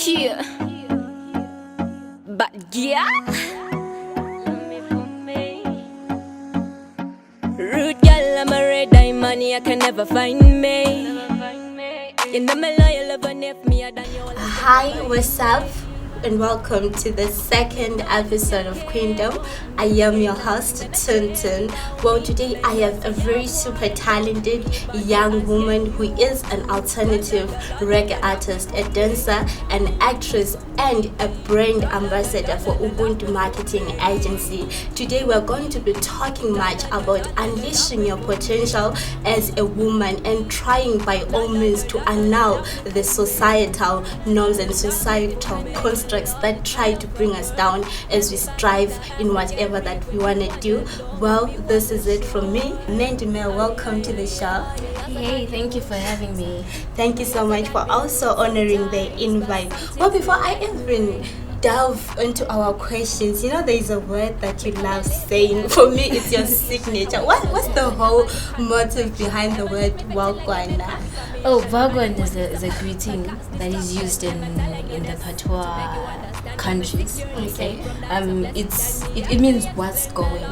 Yeah. But yeah. Rude girl, I'm a red diamond, you can never find me. You know my loyal love left me, I done you all. Hi, what's up? And welcome to the second episode of Queendom. I am your host, Tuntun. Well, today I have a very super talented young woman who is an alternative reggae artist, a dancer, an actress, and a brand ambassador for Ubuntu Marketing Agency. Today we're going to be talking much about unleashing your potential as a woman and trying by all means to annul the societal norms and societal constructs that try to bring us down as we strive in whatever that we want to do. Well, this is it from me. Mandie Mae, welcome to the show. Hey, thank you for having me. Thank you so much for also honoring the invite. Well, before I even delve into our questions, you know, there is a word that you love saying. For me, it's your signature. What's the whole motive behind the word Wagwana? Oh, Wagwan is a greeting that is used in the patois countries. Okay, it means what's going.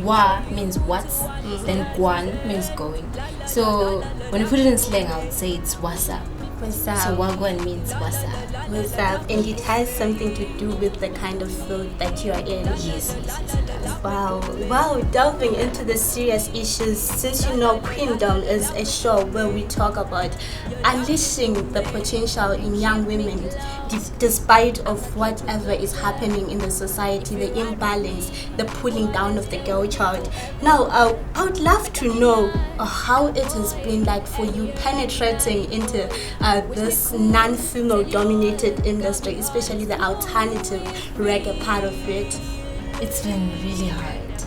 Wa means what's, then Guan means going. So when you put it in slang, I would say it's what's up. What's up? So Wagwan means what's up. What's up? And it has something to do with the kind of field that you are in. Yes, it does. Wow, delving into the serious issues, since you know Queendom is a show where we talk about unleashing the potential in young women despite of whatever is happening in the society, the imbalance, the pulling down of the girl child. Now, I would love to know how it has been like for you penetrating into this non-female dominated industry, especially the alternative reggae part of it. It's been really hard.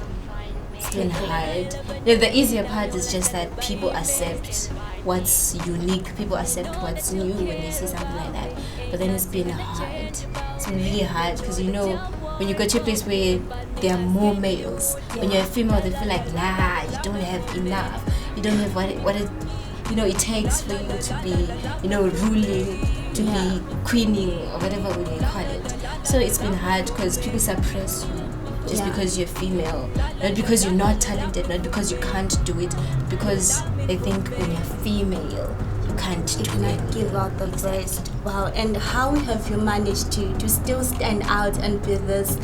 It's been hard. The easier part is just that people accept what's unique. People accept what's new when they see something like that. But then it's been hard. It's been really hard because you know when you go to a place where there are more males, when you're a female, they feel like nah, you don't have enough. You don't have what it takes for you to be ruling, to be queening or whatever we call it. So it's been hard because people suppress you just because you're female, not because you're not talented, not because you can't do it, because they think when you're female you can't do it. Give out the breast. Wow. And how have you managed to still stand out and be this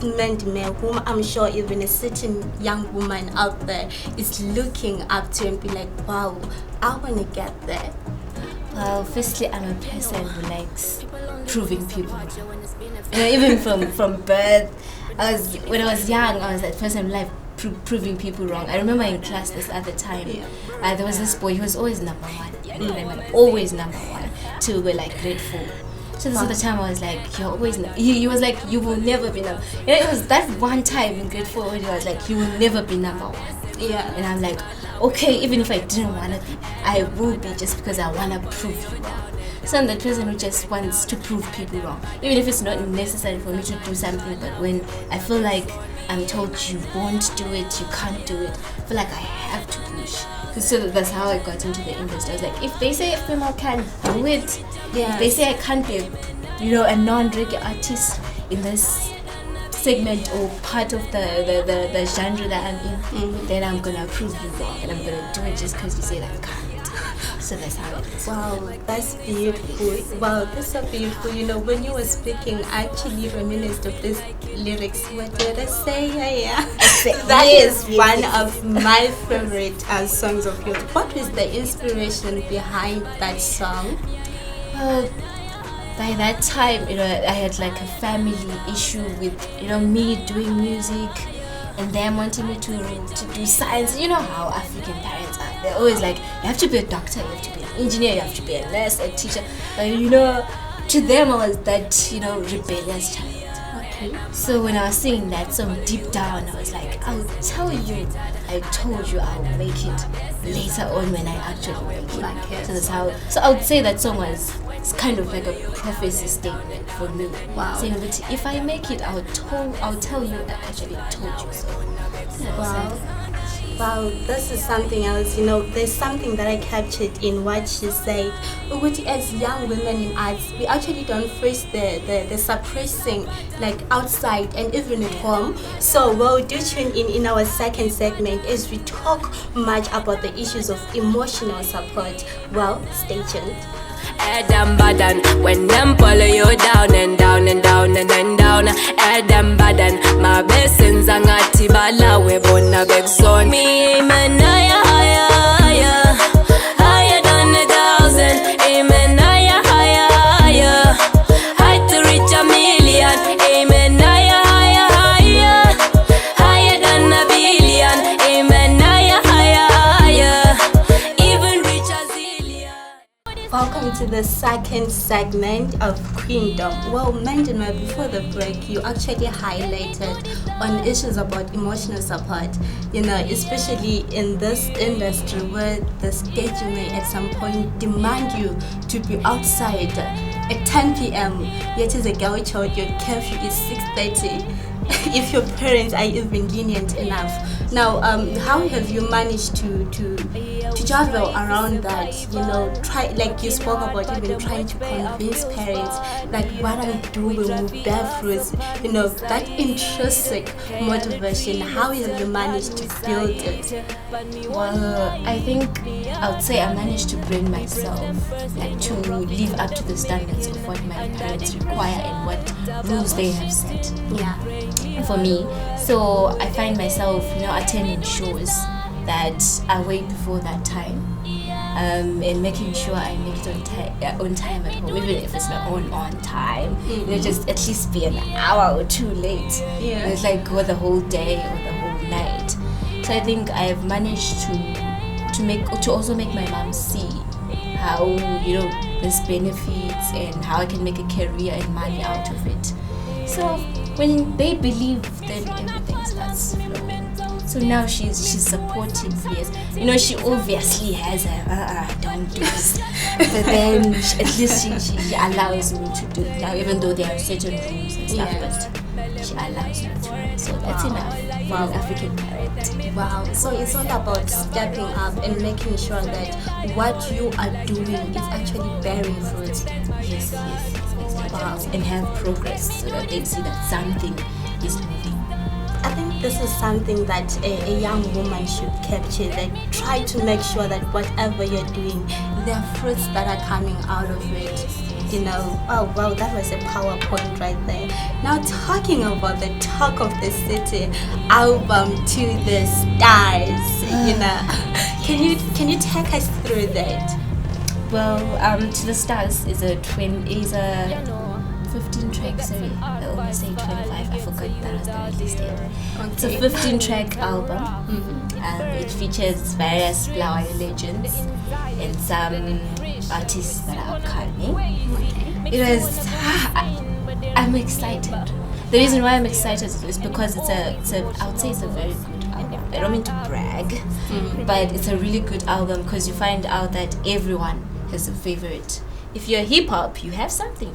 Mandie Mae, whom I'm sure even a certain young woman out there is looking up to and be like, wow, I want to get there? Well, firstly, I'm a person who likes proving people wrong. Even from birth, when I was young, I was that person who liked proving people wrong. I remember in class this at the time, there was this boy, he was always number one, always number one, till we were like grade 4. So this other time I was like, you're always he was like, you will never be number. It was that one time in grade 4 when he was like, you will never be number one. Yeah. And I'm like, okay, even if I didn't want to be, I will be just because I want to prove you wrong. So I'm the person who just wants to prove people wrong, even if it's not necessary for me to do something. But when I feel like I'm told you won't do it, you can't do it, I feel like I have to push. So that's how I got into the industry. I was like, if they say a female can't do it, if they say I can't be a non-reggae artist in this segment or part of the genre that I'm in, then I'm gonna prove you wrong and I'm gonna do it just because you say that I can't. So that's how it is. Wow, that's beautiful. Wow, that's so beautiful. You know, when you were speaking, I actually reminisced of this lyrics. What did I say? Yeah. That is one of my favorite songs of yours. What was the inspiration behind that song? By that time, I had like a family issue with, me doing music and them wanting me to do science. You know how African parents are. They're always like, you have to be a doctor, you have to be an engineer, you have to be a nurse, a teacher. But to them I was that, rebellious child. Okay. So when I was singing that song deep down, I was like, I'll tell you, I told you I'll make it later on when I actually make it. So that's how. So I would say that song was kind of like a prophecy statement for me. Wow. Saying that if I make it, I'll tell you I actually told you so. Wow. Wow, this is something else. There's something that I captured in what she said. Which, as young women in arts, we actually don't face the suppressing like outside and even at home. So we'll do tune in our second segment as we talk much about the issues of emotional support. Well, stay tuned. Adam Badan, when them pull you down and down and down and then down. Adam Badan, my blessings are not tibala, we bona beg son. Me, amen, higher, higher, higher than 1,000. Amen, higher, higher, higher, high to reach 1,000,000. Amen, higher, higher, higher, higher than 1,000,000,000. Amen, higher, higher, higher, even reach 1,000,000,000. Welcome to the second segment of Queendom. Well, Mandie Mae, before the break, you actually highlighted on issues about emotional support, especially in this industry where the schedule may at some point demand you to be outside at 10 p.m. Yet as a girl child, your curfew is 6:30. If your parents are even lenient enough. Now, how have you managed to travel around that? Try, like you spoke about, even trying to convince parents like what I'm doing will bear fruits. That intrinsic motivation. How have you managed to build it? Well, I think I would say I managed to bring myself like to live up to the standards of what my parents require and what rules they have set. Yeah. For me, so I find myself, attending shows that are way before that time, and making sure I make it on time at home, even if it's not on time. Just at least be an hour or two late. Yeah. It's like go the whole day or the whole night. So I think I've managed to also make my mom see how there's benefits and how I can make a career and money out of it. So when they believe, then everything starts flowing. So now she's supportive, yes. She obviously has a don't do this, but then at least she allows me to do it now, even though there are certain rules and stuff. Yes. But she allows me to. So that's enough for Wow. an African parent. Wow. So it's all about stepping up and making sure that what you are doing is actually bearing fruit. Yes, exactly. Wow. And have progress so that they see that something is moving. I think this is something that a young woman should capture. That try to make sure that whatever you're doing, there are fruits that are coming out of it. Oh wow, that was a PowerPoint right there. Now talking about the Talk of the City album To the Stars, can you take us through that? Well, To the Stars is a 15 track, sorry, I almost say 25, I forgot that was the release date. It's a 15 track album. It features various Bulawayo legends and some artists that are upcoming. I'm excited. The reason why I'm excited is because I would say it's a very good album. I don't mean to brag, but it's a really good album because you find out that everyone has a favorite. If you're hip hop, you have something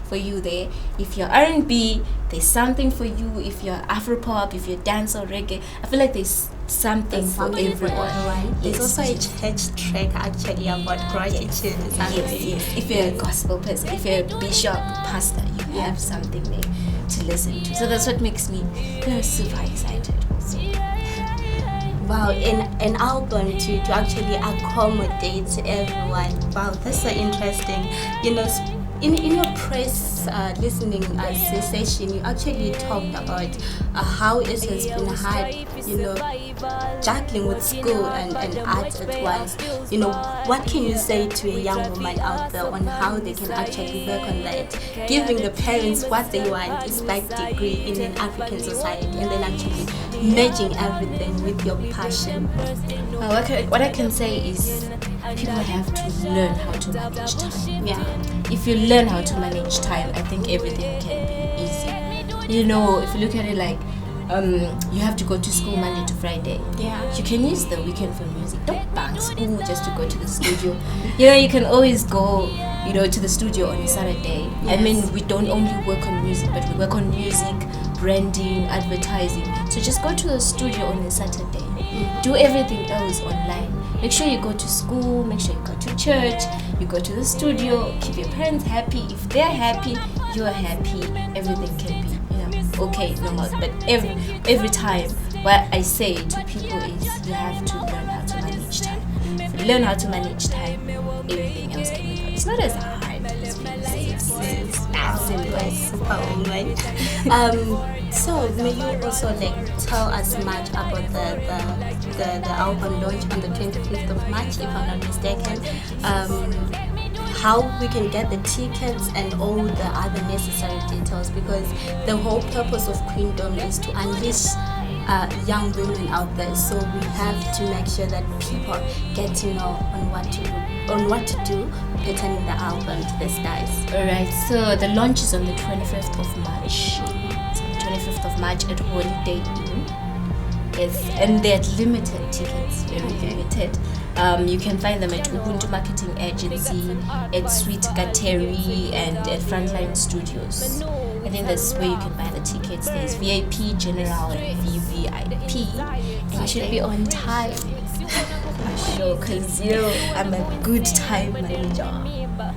for you there. If you're R&B, there's something for you. If you're Afropop, if you're dance or reggae, I feel like there's something for everyone. There's also a church track actually about gratitude. Yes. If you're a gospel person, if you're a bishop, pastor, you have something there to listen to. So that's what makes me super excited also. Wow, an album to actually accommodate everyone. Wow, that's so interesting. In your press listening session, you actually talked about how it has been hard, juggling with school and art at once. What can you say to a young woman out there on how they can actually work on that, giving the parents what they want is like degree in an African society, and then actually merging everything with your passion? Well, what I can say is people have to learn how to manage time. Yeah. If you learn how to manage time, I think everything can be easy. If you look at it like you have to go to school Monday to Friday. Yeah. You can use the weekend for music. Don't bank school just to go to the studio. You can always go, to the studio on a Saturday. Yes. I mean, we don't only work on music, but we work on music, branding, advertising. So just go to the studio on a Saturday. Do everything else online. Make sure you go to school, make sure you go to church, you go to the studio, keep your parents happy. If they're happy, you're happy, everything can be, okay, normal. But every time, what I say to people is you have to learn how to manage time. If you learn how to manage time, everything else can be. It's not as hard as people say. It's as simple as So may you also tell us much about the album launch on the 25th of March, if I'm not mistaken. How we can get the tickets and all the other necessary details, because the whole purpose of Queendom is to unleash young women out there. So we have to make sure that people get to know on what to do pertaining the album to the stars. Alright, so the launch is on the 25th of March. So the 25th of March at Holiday Inn. Yes, and they're limited tickets, very limited. You can find them at Ubuntu Marketing Agency, at Sweet Kateri, and at Frontline Studios. I think that's where you can buy the tickets. There's VIP, General, and VVIP. And you should be on time. For sure, because I'm a good time manager.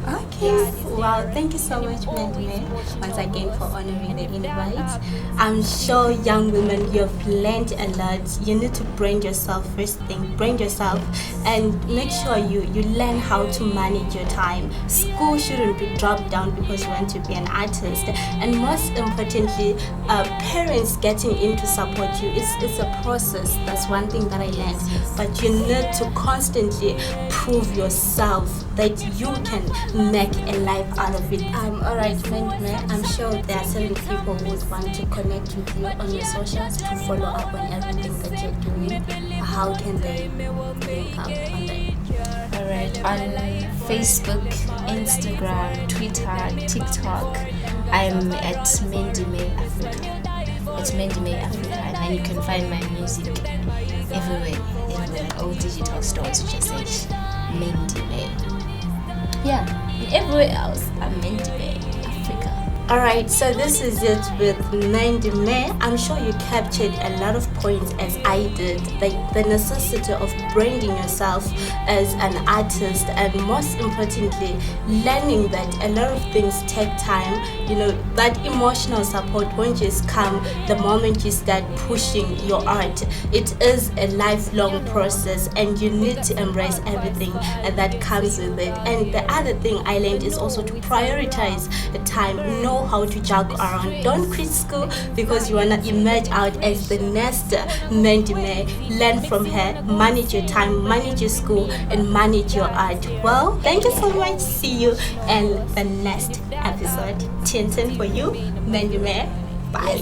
Okay, wow, thank you so much, Mandie Mae, once again for honoring the invite. I'm sure young women, you've learned a lot. You need to brand yourself first thing, brand yourself, and make sure you learn how to manage your time. School shouldn't be dropped down because you want to be an artist, and most importantly, parents getting in to support you. It's a process. That's one thing that I learned, but you need to constantly prove yourself that you can make a life out of it. Alright, Mandie Mae, I'm sure there are certain people who would want to connect with you on your socials to follow up on everything that you're doing. How can they link up on that? Alright, on Facebook, Instagram, Twitter, TikTok, I'm at Mandie Mae Africa. It's Mandie Mae Africa, and then you can find my music everywhere, all digital stores. You just search Mandie Mae. Yeah, everywhere else, I'm Mandie Mae Africa. Alright, so this is it with Mandie Mae. I'm sure you captured a lot of points as I did, like the necessity of branding yourself as an artist, and most importantly, learning that a lot of things take time. That emotional support won't just come the moment you start pushing your art. It is a lifelong process, and you need to embrace everything that comes with it. And the other thing I learned is also to prioritize the time. Know how to juggle around. Don't quit school because you want to emerge out as the next Mandie Mae. Learn from her, manage your time, manage your school, and manage your art. Well, thank you so much. See you in the next episode. Tintin for you, Mandie Mae. Bye.